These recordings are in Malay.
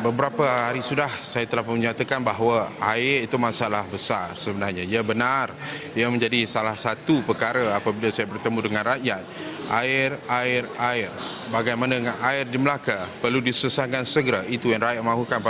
Beberapa hari sudah saya telah menyatakan bahawa air itu masalah besar sebenarnya. Ya benar, ia menjadi salah satu perkara apabila saya bertemu dengan rakyat. Air. Bagaimana dengan air di Melaka perlu diselesaikan segera. Itu yang rakyat mahukan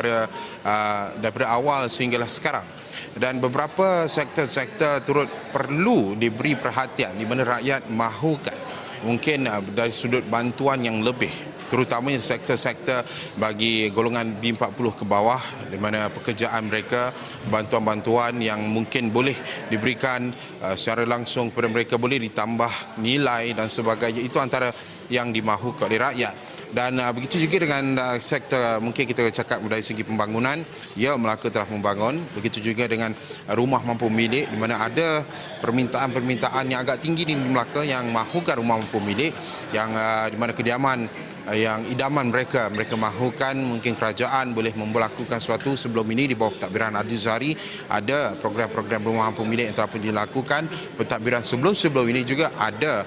daripada awal sehinggalah sekarang. Dan beberapa sektor-sektor turut perlu diberi perhatian di mana rakyat mahukan. Mungkin dari sudut bantuan yang lebih, terutamanya sektor-sektor bagi golongan B40 ke bawah, di mana pekerjaan mereka, bantuan-bantuan yang mungkin boleh diberikan secara langsung kepada mereka, boleh ditambah nilai dan sebagainya. Itu antara yang dimahukan oleh rakyat. Dan begitu juga dengan sektor, mungkin kita cakap dari segi pembangunan, ya Melaka telah membangun. Begitu juga dengan rumah mampu milik, di mana ada permintaan yang agak tinggi di Melaka yang mahukan rumah mampu milik, yang di mana kediaman yang idaman mereka mahukan. Mungkin kerajaan boleh melakukan sesuatu. Sebelum ini di bawah pentadbiran Adzizari ada program-program rumah mampu milik yang telah pun dilakukan. Pentadbiran sebelum ini juga ada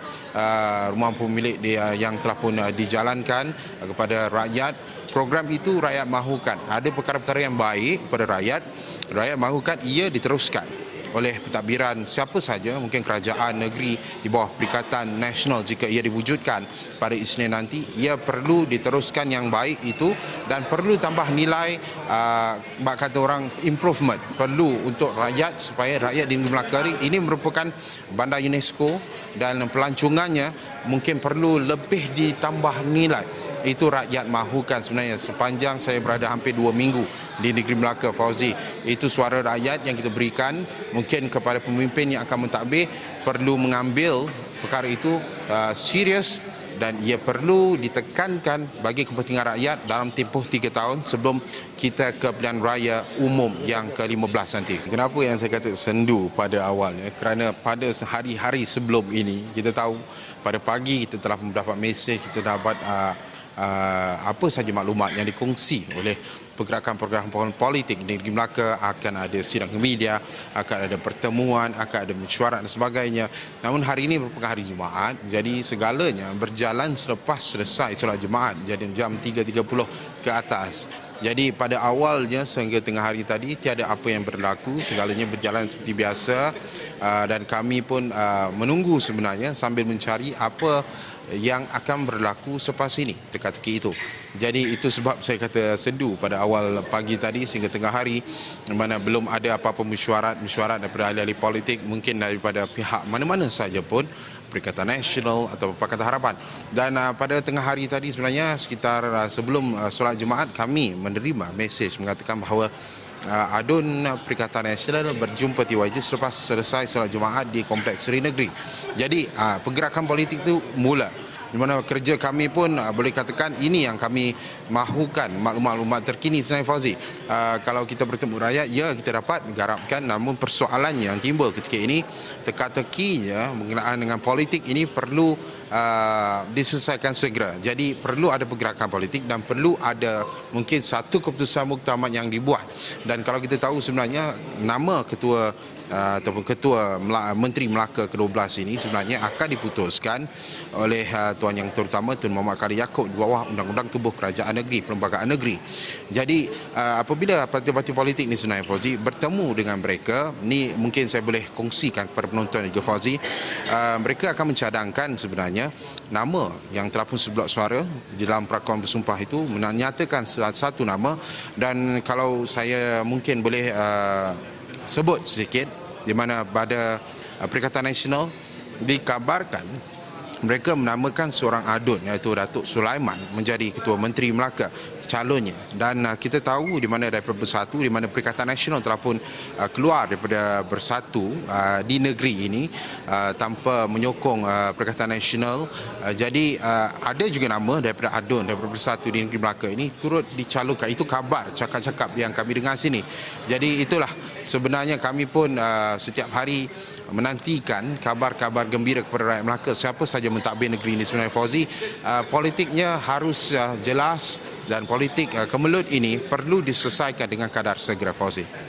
rumah mampu milik yang telah pun dijalankan kepada rakyat. Program itu rakyat mahukan. Ada perkara-perkara yang baik kepada rakyat mahukan ia diteruskan oleh pentadbiran siapa saja, mungkin kerajaan negeri di bawah Perikatan Nasional. Jika ia diwujudkan pada Isnin nanti, ia perlu diteruskan yang baik itu dan perlu tambah nilai, kata orang, improvement perlu untuk rakyat, supaya rakyat di Melaka ini merupakan bandar UNESCO dan pelancongannya mungkin perlu lebih ditambah nilai. Itu rakyat mahukan sebenarnya. Sepanjang saya berada hampir 2 minggu di negeri Melaka, Fauzi, itu suara rakyat yang kita berikan. Mungkin kepada pemimpin yang akan mentadbir perlu mengambil perkara itu serius, dan ia perlu ditekankan bagi kepentingan rakyat dalam tempoh 3 tahun sebelum kita ke pilihan raya umum yang ke-15 nanti. Kenapa yang saya kata sendu pada awalnya? Kerana pada hari-hari sebelum ini, kita tahu pada pagi kita telah mendapat mesej, kita dapat apa saja maklumat yang dikongsi oleh pergerakan-pergerakan politik di negeri Melaka. Akan ada sidang media, akan ada pertemuan, akan ada mesyuarat dan sebagainya. Namun hari ini merupakan hari Jumaat, jadi segalanya berjalan selepas selesai solat Jumaat, jadi jam 3.30 ke atas. Jadi pada awalnya sehingga tengah hari tadi tiada apa yang berlaku, segalanya berjalan seperti biasa, dan kami pun menunggu sebenarnya sambil mencari apa yang akan berlaku selepas ini, teka-teki itu. Jadi itu sebab saya kata sendu pada awal pagi tadi sehingga tengah hari, di mana belum ada apa-apa mesyuarat daripada ahli-ahli politik, mungkin daripada pihak mana-mana saja pun, Perikatan Nasional atau Pakatan Harapan. Dan pada tengah hari tadi sebenarnya, sekitar sebelum solat Jumaat, kami menerima mesej mengatakan bahawa adun Perikatan Nasional berjumpa TYJ selepas selesai solat Jumaat di Kompleks Seri Negeri. Jadi pergerakan politik itu mula, di mana kerja kami pun boleh katakan ini yang kami mahukan, maklumat-maklumat terkini sebenarnya, Fauzi. Kalau kita bertemu rakyat, ya kita dapat garapkan, namun persoalan yang timbul ketika ini, teka-tekinya mengenai dengan politik ini perlu diselesaikan segera. Jadi perlu ada pergerakan politik dan perlu ada mungkin satu keputusan muktamad yang dibuat. Dan kalau kita tahu sebenarnya nama ketua ataupun Ketua Menteri Melaka ke-12 ini sebenarnya akan diputuskan oleh Tuan Yang Terutama Tun Muhammad Khalil Yaakob di bawah Undang-Undang Tubuh Kerajaan Negeri, Perlembagaan Negeri. Jadi apabila parti-parti politik ini sebenarnya, Fauzi, bertemu dengan mereka, ni mungkin saya boleh kongsikan kepada penonton juga, Fauzi, mereka akan mencadangkan sebenarnya nama yang telah pun seblok suara di dalam perakuan bersumpah itu, menyatakan satu nama. Dan kalau saya mungkin boleh sebut sedikit, di mana pada Perikatan Nasional dikabarkan mereka menamakan seorang adun, iaitu Datuk Sulaiman, menjadi Ketua Menteri Melaka, calonnya. Dan kita tahu di mana daripada Bersatu, di mana Perikatan Nasional telah pun keluar daripada Bersatu di negeri ini tanpa menyokong Perikatan Nasional. Jadi ada juga nama daripada adun daripada Bersatu di negeri Melaka ini turut dicalonkan. Itu kabar, cakap-cakap yang kami dengar sini. Jadi itulah sebenarnya kami pun setiap hari menantikan kabar-kabar gembira kepada rakyat Melaka. Siapa saja mentadbir negeri ini sebenarnya, Fauzi, politiknya harus jelas, dan politik kemelut ini perlu diselesaikan dengan kadar segera, Fauzi.